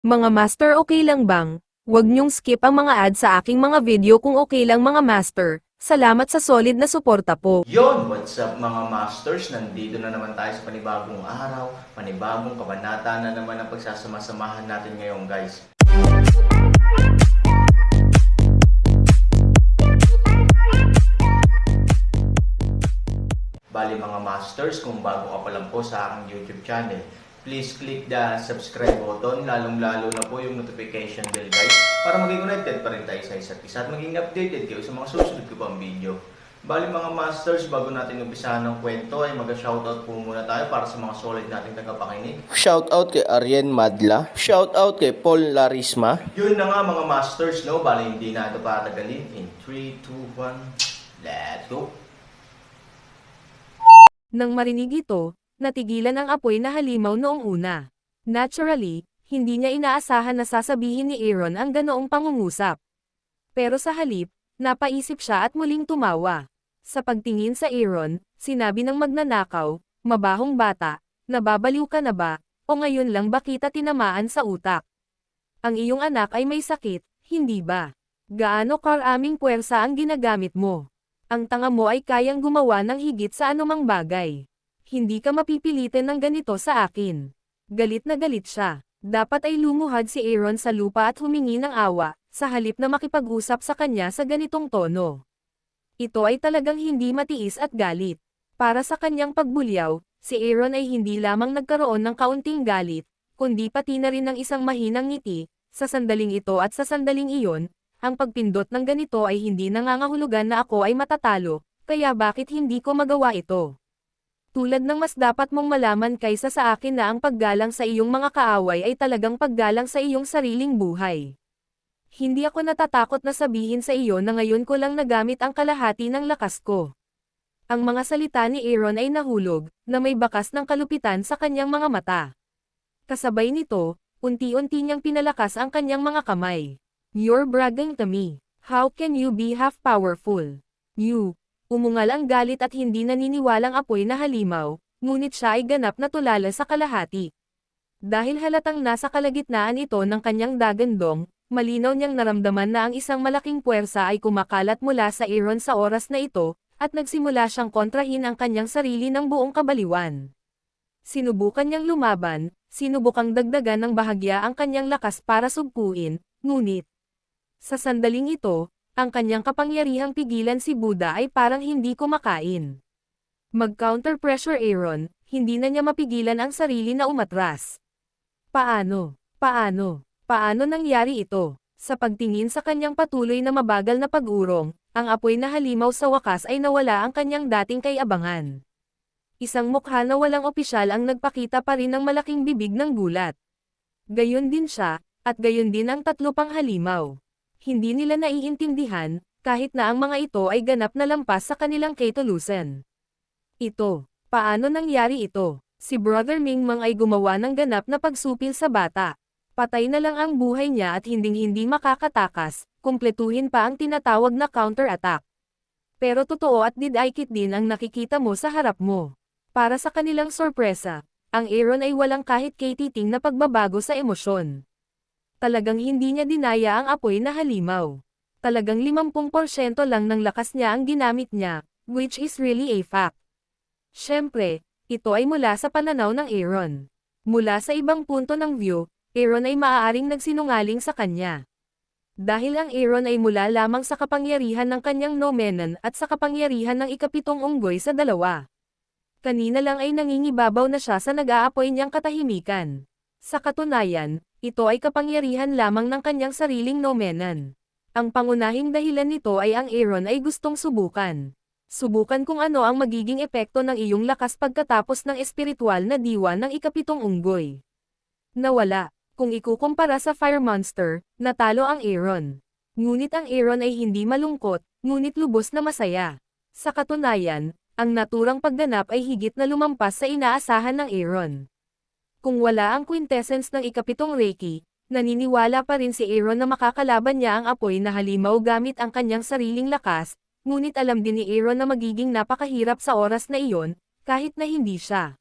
Mga master, okay lang bang? Huwag niyong skip ang mga ads sa aking mga video kung okay lang mga master. Salamat sa solid na suporta po. Yon, what's up mga masters? Nandito na naman tayo sa panibagong araw, panibagong kabanata na naman ang pagsasama-samahan natin ngayon guys. Bali mga masters, kung bago ka pa lang po sa aking YouTube channel, please click the subscribe button, lalong-lalo na po yung notification bell guys, para maging connected pa rin tayo sa isa't isa at maging updated kayo sa mga susunod ko pang video. Bali mga masters, bago natin umpisahan ng kwento ay mag-shoutout po muna tayo para sa mga solid nating tagapakinig. Shoutout kay Arjen Madla. Shoutout kay Paul Larisma. Yun na nga mga masters, no? Bali hindi na ito patagalin. In 3, 2, 1, let's go! Nang marinig ito, natigilan ang apoy na halimaw noong una. Naturally, hindi niya inaasahan na sasabihin ni Aaron ang ganoong pangungusap. Pero sa halip, napaisip siya at muling tumawa. Sa pagtingin sa Aaron, sinabi ng magnanakaw, "Mabahong bata, nababaliw ka na ba, o ngayon lang ba kita tinamaan sa utak? Ang iyong anak ay may sakit, hindi ba? Gaano karaming puwersa ang ginagamit mo? Ang tanga mo ay kayang gumawa ng higit sa anumang bagay. Hindi ka mapipilitin ng ganito sa akin." Galit na galit siya. Dapat ay lumuhad si Aaron sa lupa at humingi ng awa, sa halip na makipag-usap sa kanya sa ganitong tono. Ito ay talagang hindi matiis at galit. Para sa kanyang pagbulyaw, si Aaron ay hindi lamang nagkaroon ng kaunting galit, kundi pati na rin ng isang mahinang ngiti. Sa sandaling ito at sa sandaling iyon, ang pagpindot ng ganito ay hindi nangangahulugan na ako ay matatalo, kaya bakit hindi ko magawa ito? Tulad ng mas dapat mong malaman kaysa sa akin na ang paggalang sa iyong mga kaaway ay talagang paggalang sa iyong sariling buhay. Hindi ako natatakot na sabihin sa iyo na ngayon ko lang nagamit ang kalahati ng lakas ko. Ang mga salita ni Aaron ay nahulog, na may bakas ng kalupitan sa kanyang mga mata. Kasabay nito, unti-unti niyang pinalakas ang kanyang mga kamay. "You're bragging to me. How can you be half powerful? You." Umungal ang galit at hindi naniniwalang apoy na halimaw, ngunit siya ay ganap na tulala sa kalahati. Dahil halatang nasa kalagitnaan ito ng kanyang dagandong, malinaw niyang naramdaman na ang isang malaking puwersa ay kumakalat mula sa Aaron sa oras na ito, at nagsimula siyang kontrahin ang kanyang sarili ng buong kabaliwan. Sinubukan niyang lumaban, sinubukang dagdagan ng bahagya ang kanyang lakas para sugpuin, ngunit sa sandaling ito, ang kanyang kapangyarihang pigilan si Buddha ay parang hindi kumakain. Mag-counter pressure Aaron, hindi na niya mapigilan ang sarili na umatras. Paano? Paano nangyari ito? Sa pagtingin sa kanyang patuloy na mabagal na pag-urong, ang apoy na halimaw sa wakas ay nawala ang kanyang dating kay-abangan. Isang mukha na walang opisyal ang nagpakita pa rin ng malaking bibig ng gulat. Gayon din siya, at gayon din ang tatlo pang halimaw. Hindi nila naiintindihan, kahit na ang mga ito ay ganap na lampas sa kanilang katulusan. Paano nangyari ito? Si Brother Ming Mang ay gumawa ng ganap na pagsupil sa bata. Patay na lang ang buhay niya at hinding-hindi makakatakas, kumpletuhin pa ang tinatawag na counter-attack. Pero totoo at didikit din ang nakikita mo sa harap mo. Para sa kanilang sorpresa, ang Aaron ay walang kahit katiting na pagbabago sa emosyon. Talagang hindi niya dinaya ang apoy na halimaw. Talagang 50% lang ng lakas niya ang ginamit niya, which is really a fact. Siyempre, ito ay mula sa pananaw ng Aaron. Mula sa ibang punto ng view, Aaron ay maaaring nagsinungaling sa kanya. Dahil ang Aaron ay mula lamang sa kapangyarihan ng kanyang nomenon at sa kapangyarihan ng ikapitong unggoy sa dalawa. Kanina lang ay nangingibabaw na siya sa nag-aapoy niyang katahimikan. Sa katunayan, ito ay kapangyarihan lamang ng kanyang sariling nomenon. Ang pangunahing dahilan nito ay ang Aaron ay gustong subukan. Subukan kung ano ang magiging epekto ng iyong lakas pagkatapos ng espiritual na diwa ng ikapitong unggoy. Nawala. Kung ikukumpara sa Fire Monster, natalo ang Aaron. Ngunit ang Aaron ay hindi malungkot, ngunit lubos na masaya. Sa katunayan, ang naturang pagganap ay higit na lumampas sa inaasahan ng Aaron. Kung wala ang quintessence ng ikapitong Reiki, naniniwala pa rin si Aaron na makakalaban niya ang apoy na halimaw gamit ang kanyang sariling lakas, ngunit alam din ni Aaron na magiging napakahirap sa oras na iyon, kahit na hindi siya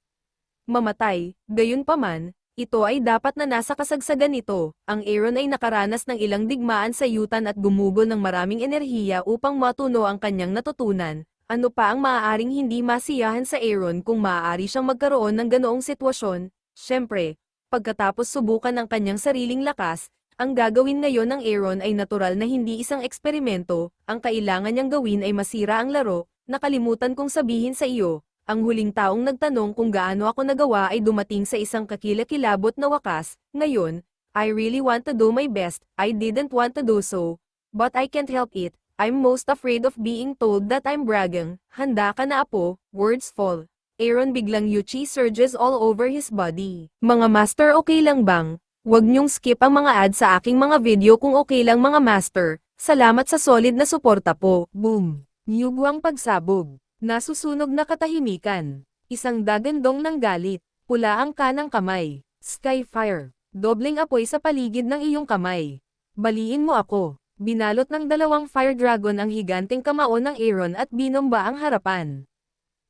mamatay. Gayunpaman, Ito ay dapat na nasa kasagsagan nito. Ang Aaron ay nakaranas ng ilang digmaan sa yutan at gumugol ng maraming enerhiya upang matuno ang kanyang natutunan. Ano pa ang maaaring hindi masiyahan sa Aaron kung maaari siyang magkaroon ng ganoong sitwasyon? Siyempre, pagkatapos subukan ang kanyang sariling lakas, ang gagawin ngayon ng Aaron ay natural na hindi isang eksperimento. Ang kailangan niyang gawin ay masira ang laro. Nakalimutan kong sabihin sa iyo, ang huling taong nagtanong kung gaano ako nagawa ay dumating sa isang kakilakilabot na wakas. Ngayon, I really want to do my best. I didn't want to do so, but I can't help it. I'm most afraid of being told that I'm bragging. Handa ka na, apo? Words fall. Aaron biglang yuchi surges all over his body. Mga master, okay lang bang? Huwag niyong skip ang mga ad sa aking mga video kung okay lang, mga master. Salamat sa solid na suporta po. Boom. Niyugwang pagsabog. Nasusunog na katahimikan. Isang dagandong ng galit. Pula ang kanang kamay. Skyfire. Dobleng apoy sa paligid ng iyong kamay. Baliin mo ako. Binalot ng dalawang fire dragon ang higanteng kamao ng Aaron at binomba ang harapan.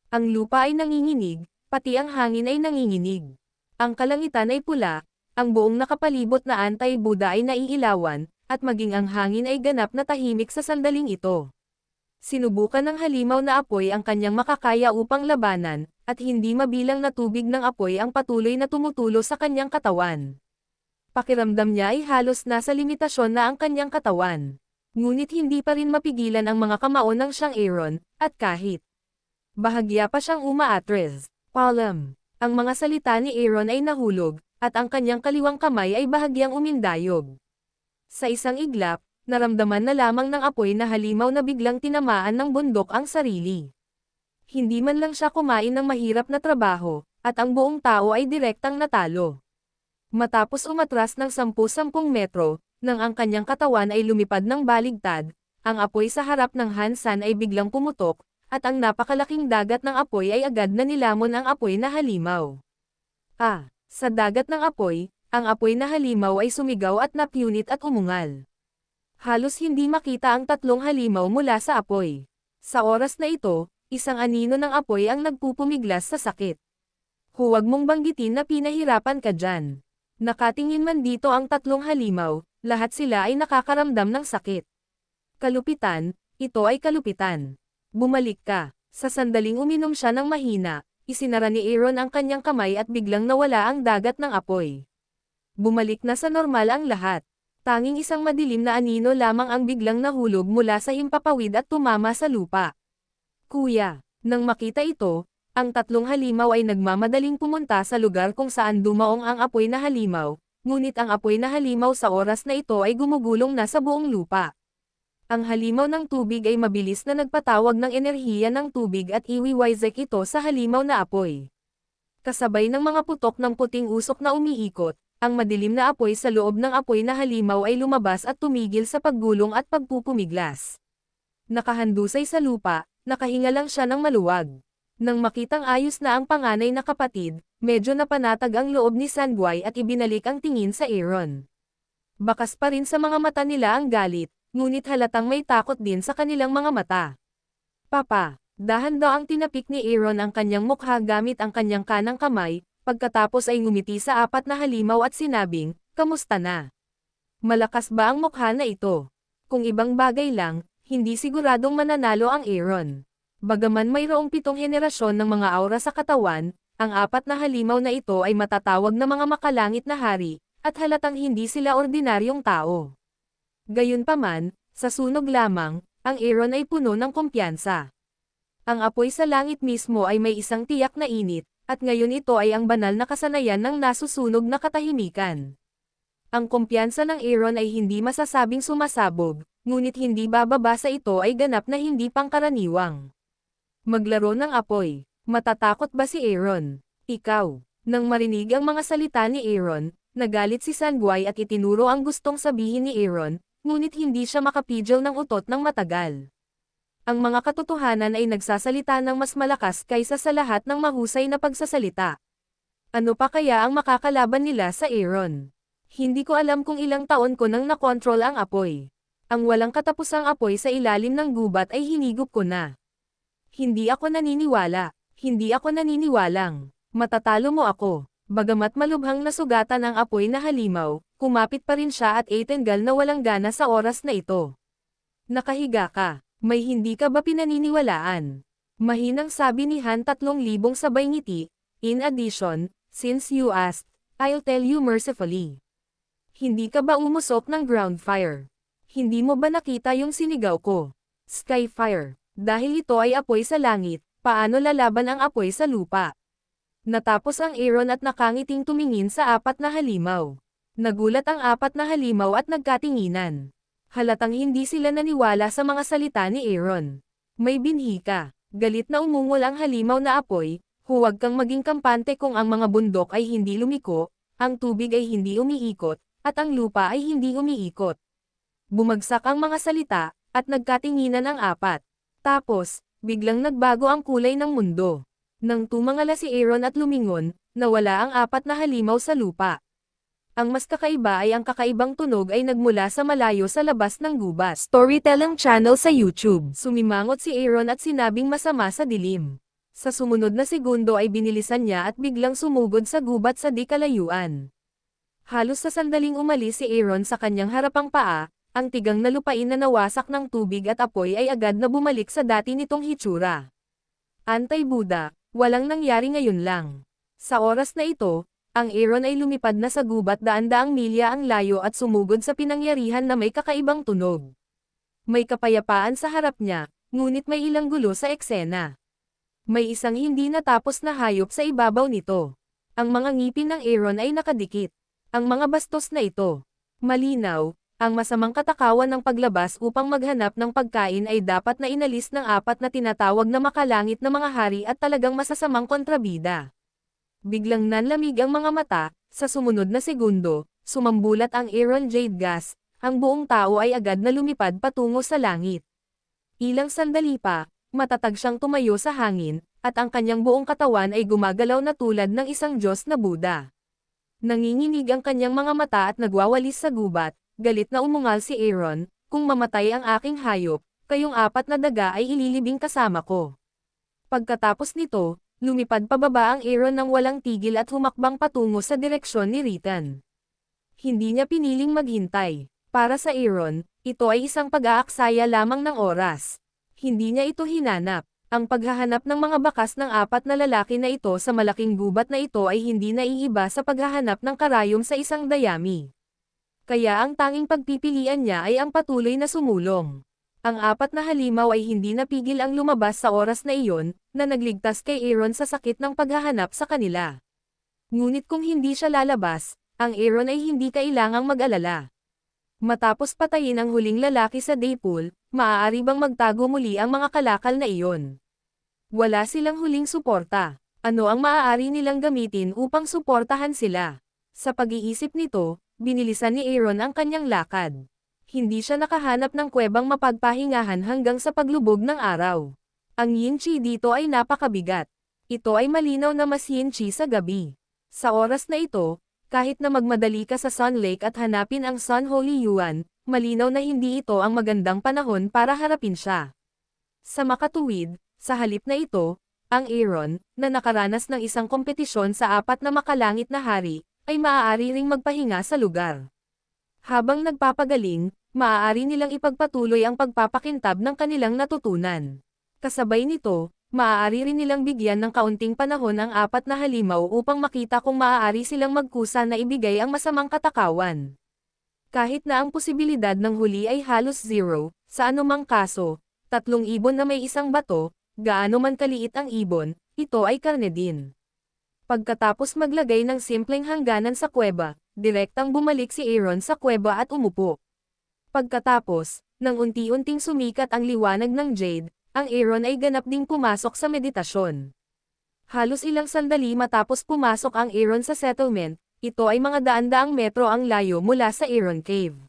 Ang lupa ay nanginginig, pati ang hangin ay nanginginig. Ang kalangitan ay pula, ang buong nakapalibot na anti-Buddha ay naiilawan, at maging ang hangin ay ganap na tahimik sa sandaling ito. Sinubukan ng halimaw na apoy ang kanyang makakaya upang labanan, at hindi mabilang na tubig ng apoy ang patuloy na tumutulo sa kanyang katawan. Pakiramdam niya ay halos nasa limitasyon na ang kanyang katawan. Ngunit hindi pa rin mapigilan ang mga kamao ng siyang Aaron, at kahit bahagya pa siyang umaatres. Palam. Ang mga salita ni Aaron ay nahulog, at ang kanyang kaliwang kamay ay bahagyang umindayog. Sa isang iglap, naramdaman na lamang ng apoy na halimaw na biglang tinamaan ng bundok ang sarili. Hindi man lang siya kumain ng mahirap na trabaho, at ang buong tao ay direktang natalo. Matapos umatras ng 10-10 metro, nang ang kanyang katawan ay lumipad ng baligtad, ang apoy sa harap ng Hansan ay biglang pumutok, at ang napakalaking dagat ng apoy ay agad na nilamon ang apoy na halimaw. Sa dagat ng apoy, ang apoy na halimaw ay sumigaw at napunit at umungal. Halos hindi makita ang tatlong halimaw mula sa apoy. Sa oras na ito, isang anino ng apoy ang nagpupumiglas sa sakit. Huwag mong banggitin na pinahirapan ka dyan. Nakatingin man dito ang tatlong halimaw, lahat sila ay nakakaramdam ng sakit. Kalupitan, ito ay kalupitan. Bumalik ka. Sa sandaling uminom siya ng mahina, isinara ni Aaron ang kanyang kamay at biglang nawala ang dagat ng apoy. Bumalik na sa normal ang lahat. Tanging isang madilim na anino lamang ang biglang nahulog mula sa himpapawid at tumama sa lupa. Kuya, nang makita ito, ang tatlong halimaw ay nagmamadaling pumunta sa lugar kung saan dumaong ang apoy na halimaw, ngunit ang apoy na halimaw sa oras na ito ay gumugulong na sa buong lupa. Ang halimaw ng tubig ay mabilis na nagpatawag ng enerhiya ng tubig at iwiwisek ito sa halimaw na apoy. Kasabay ng mga putok ng puting usok na umiikot, ang madilim na apoy sa loob ng apoy na halimaw ay lumabas at tumigil sa paggulong at pagpupumiglas. Nakahandusay sa lupa, nakahinga lang siya ng maluwag. Nang makitang ayos na ang panganay na kapatid, medyo napanatag ang loob ni Sanguay at ibinalik ang tingin sa Aaron. Bakas pa rin sa mga mata nila ang galit, ngunit halatang may takot din sa kanilang mga mata. Papa, dahan-daang tinapik ni Aaron ang kanyang mukha gamit ang kanyang kanang kamay, pagkatapos ay ngumiti sa apat na halimaw at sinabing, "Kamusta na? Malakas ba ang mukha na ito?" Kung ibang bagay lang, hindi siguradong mananalo ang Aaron. Bagaman mayroong 7 henerasyon ng mga aura sa katawan, ang apat na halimaw na ito ay matatawag na mga makalangit na hari, at halatang hindi sila ordinaryong tao. Gayunpaman, sa sunog lamang, ang Aaron ay puno ng kumpiyansa. Ang apoy sa langit mismo ay may isang tiyak na init, at ngayon ito ay ang banal na kasanayan ng nasusunog na katahimikan. Ang kumpiyansa ng Aaron ay hindi masasabing sumasabog, ngunit hindi bababa sa ito ay ganap na hindi pangkaraniwang. Maglaro ng apoy. Matatakot ba si Aaron? Ikaw. Nang marinig ang mga salita ni Aaron, nagalit si Sanguay at itinuro ang gustong sabihin ni Aaron, ngunit hindi siya makapigil ng utot ng matagal. Ang mga katotohanan ay nagsasalita ng mas malakas kaysa sa lahat ng mahusay na pagsasalita. Ano pa kaya ang makakalaban nila sa Aaron? Hindi ko alam kung ilang taon ko nang nakontrol ang apoy. Ang walang katapusang apoy sa ilalim ng gubat ay hinigop ko na. Hindi ako naniniwala. Hindi ako naniniwalang matatalo mo ako. Bagamat malubhang nasugatan ang apoy na halimaw, kumapit pa rin siya at itingal na walang gana sa oras na ito. Nakahiga ka, may hindi ka ba pinaniniwalaan? Mahinang sabi ni Han 3,000 sabay ngiti. In addition, since you asked, I'll tell you mercifully. Hindi ka ba umusok ng ground fire? Hindi mo ba nakita yung sinigaw ko? Sky fire. Dahil ito ay apoy sa langit, paano lalaban ang apoy sa lupa? Natapos ang Aaron at nakangiting tumingin sa 4 na halimaw. Nagulat ang 4 na halimaw at nagkatinginan. Halatang hindi sila naniwala sa mga salita ni Aaron. May binhi ka. Galit na umungol ang halimaw na apoy, huwag kang maging kampante kung ang mga bundok ay hindi lumiko, ang tubig ay hindi umiikot, at ang lupa ay hindi umiikot. Bumagsak ang mga salita, at nagkatinginan ang 4. Tapos, biglang nagbago ang kulay ng mundo. Nang tumangala si Aaron at lumingon, nawala ang 4 na halimaw sa lupa. Ang mas kakaiba ay ang kakaibang tunog ay nagmula sa malayo sa labas ng gubat. Storytelling channel sa YouTube. Sumimangot si Aaron at sinabing masama sa dilim. Sa sumunod na segundo ay binilisan niya at biglang sumugod sa gubat sa di kalayuan. Halos sa sandaling umalis si Aaron sa kanyang harapang paa, ang tigang na lupain na nawasak ng tubig at apoy ay agad na bumalik sa dati nitong hitsura. Antay-Buda, walang nangyari ngayon lang. Sa oras na ito, ang Aaron ay lumipad na sa gubat daan-daang milya ang layo at sumugod sa pinangyarihan na may kakaibang tunog. May kapayapaan sa harap niya, ngunit may ilang gulo sa eksena. May isang hindi natapos na hayop sa ibabaw nito. Ang mga ngipin ng Aaron ay nakadikit. Ang mga bastos na ito. Malinaw, ang masamang katakawan ng paglabas upang maghanap ng pagkain ay dapat na inalis ng 4 na tinatawag na makalangit na mga hari at talagang masasamang kontrabida. Biglang nanlamig ang mga mata, sa sumunod na segundo, sumambulat ang Aaron Jade Gas, ang buong tao ay agad na lumipad patungo sa langit. Ilang sandali pa, matatag siyang tumayo sa hangin, at ang kanyang buong katawan ay gumagalaw na tulad ng isang Diyos na Buddha. Nanginginig ang kanyang mga mata at nagwawalis sa gubat. Galit na umungal si Aaron, kung mamatay ang aking hayop, kayong 4 na daga ay ililibing kasama ko. Pagkatapos nito, lumipad pababa ang Aaron ng walang tigil at humakbang patungo sa direksyon ni Ritan. Hindi niya piniling maghintay. Para sa Aaron, ito ay isang pag-aaksaya lamang ng oras. Hindi niya ito hinanap. Ang paghahanap ng mga bakas ng 4 na lalaki na ito sa malaking gubat na ito ay hindi naiiba sa paghahanap ng karayom sa isang dayami. Kaya ang tanging pagpipilian niya ay ang patuloy na sumulong. Ang 4 na halimaw ay hindi napigil ang lumabas sa oras na iyon, na nagligtas kay Aaron sa sakit ng paghahanap sa kanila. Ngunit kung hindi siya lalabas, ang Aaron ay hindi kailangang mag-alala. Matapos patayin ang huling lalaki sa daypool, maaari bang magtago muli ang mga kalakal na iyon? Wala silang huling suporta. Ano ang maaari nilang gamitin upang suportahan sila? Sa pag-iisip nito, binilisan ni Aaron ang kanyang lakad. Hindi siya nakahanap ng kuwebang mapagpahingahan hanggang sa paglubog ng araw. Ang yin-chi dito ay napakabigat. Ito ay malinaw na mas yin-chi sa gabi. Sa oras na ito, kahit na magmadali ka sa Sun Lake at hanapin ang Sun Holy Yuan, malinaw na hindi ito ang magandang panahon para harapin siya. Sa makatuwid, sa halip na ito, ang Aaron, na nakaranas ng isang kompetisyon sa 4 na makalangit na hari, ay maaari ring magpahinga sa lugar. Habang nagpapagaling, maaari nilang ipagpatuloy ang pagpapakintab ng kanilang natutunan. Kasabay nito, maaari rin nilang bigyan ng kaunting panahon ang 4 na halimaw upang makita kung maaari silang magkusa na ibigay ang masamang katakawan. Kahit na ang posibilidad ng huli ay halos zero, sa anumang kaso, 3 ibon na may isang bato, gaano man kaliit ang ibon, ito ay karne din. Pagkatapos maglagay ng simpleng hangganan sa kuweba, direktang bumalik si Aaron sa kuweba at umupo. Pagkatapos, nang unti-unting sumikat ang liwanag ng Jade, ang Aaron ay ganap ding pumasok sa meditasyon. Halos ilang sandali matapos pumasok ang Aaron sa settlement, ito ay mga daan-daang metro ang layo mula sa Aaron Cave.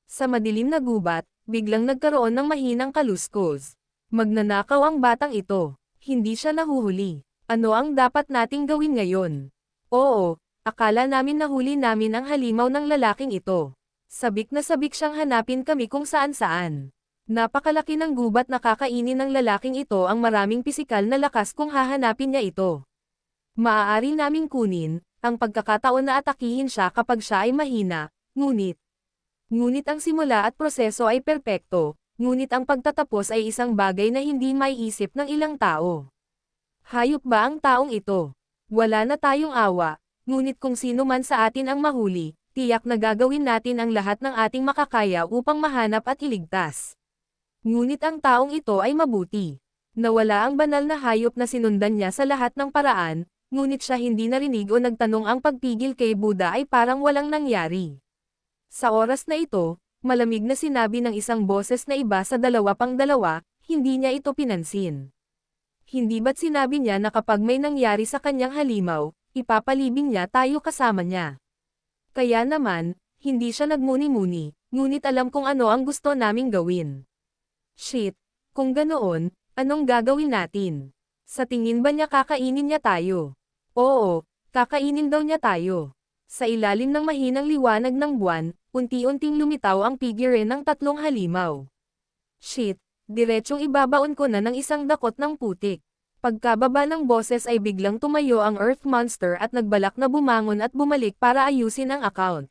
Sa madilim na gubat, biglang nagkaroon ng mahinang kaluskos. Magnanakaw ang batang ito. Hindi siya nahuhuli. Ano ang dapat nating gawin ngayon? Oo, akala namin nahuli namin ang halimaw ng lalaking ito. Sabik na sabik siyang hanapin kami kung saan-saan. Napakalaki ng gubat na kakainin ng lalaking ito ang maraming pisikal na lakas kung hahanapin niya ito. Maaari naming kunin ang pagkakataon na atakihin siya kapag siya ay mahina, ngunit ang simula at proseso ay perpekto, ngunit ang pagtatapos ay isang bagay na hindi maiisip ng ilang tao. Hayop ba ang taong ito? Wala na tayong awa, ngunit kung sino man sa atin ang mahuli, tiyak na gagawin natin ang lahat ng ating makakaya upang mahanap at iligtas. Ngunit ang taong ito ay mabuti. Nawala ang banal na hayop na sinundan niya sa lahat ng paraan, ngunit siya hindi narinig o nagtanong ang pagpigil kay Buddha ay parang walang nangyari. Sa oras na ito, malamig na sinabi ng isang boses na iba sa 2-2, hindi niya ito pinansin. Hindi ba't sinabi niya na kapag may nangyari sa kanyang halimaw, ipapalibing niya tayo kasama niya? Kaya naman, hindi siya nagmuni-muni, ngunit alam kung ano ang gusto naming gawin. Shit, kung ganoon, anong gagawin natin? Sa tingin ba niya kakainin niya tayo? Oo, kakainin daw niya tayo. Sa ilalim ng mahinang liwanag ng buwan, unti-unting lumitaw ang figure ng 3 halimaw. Shit, diretsong ibabaon ko na ng isang dakot ng putik. Pagkababa ng boses ay biglang tumayo ang Earth Monster at nagbalak na bumangon at bumalik para ayusin ang account.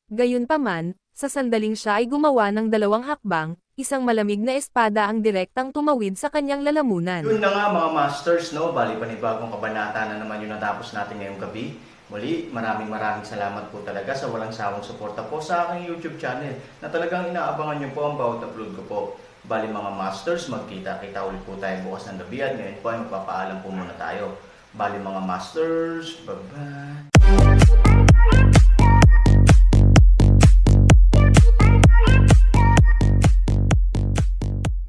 Gayunpaman, sa sandaling siya ay gumawa ng 2 hakbang, isang malamig na espada ang direktang tumawid sa kanyang lalamunan. Yun na nga mga masters, no? Bali panibagong kabanata na naman yung natapos natin ngayong gabi. Muli, maraming salamat po talaga sa walang sawang suporta po sa aking YouTube channel na talagang inaabangan nyo po ang bawat upload ko po. Bali mga masters, magkita-kita ulit po tayo bukas ng gabi at ngayon po ay magpapaalam po muna tayo. Bali mga masters, bye-bye!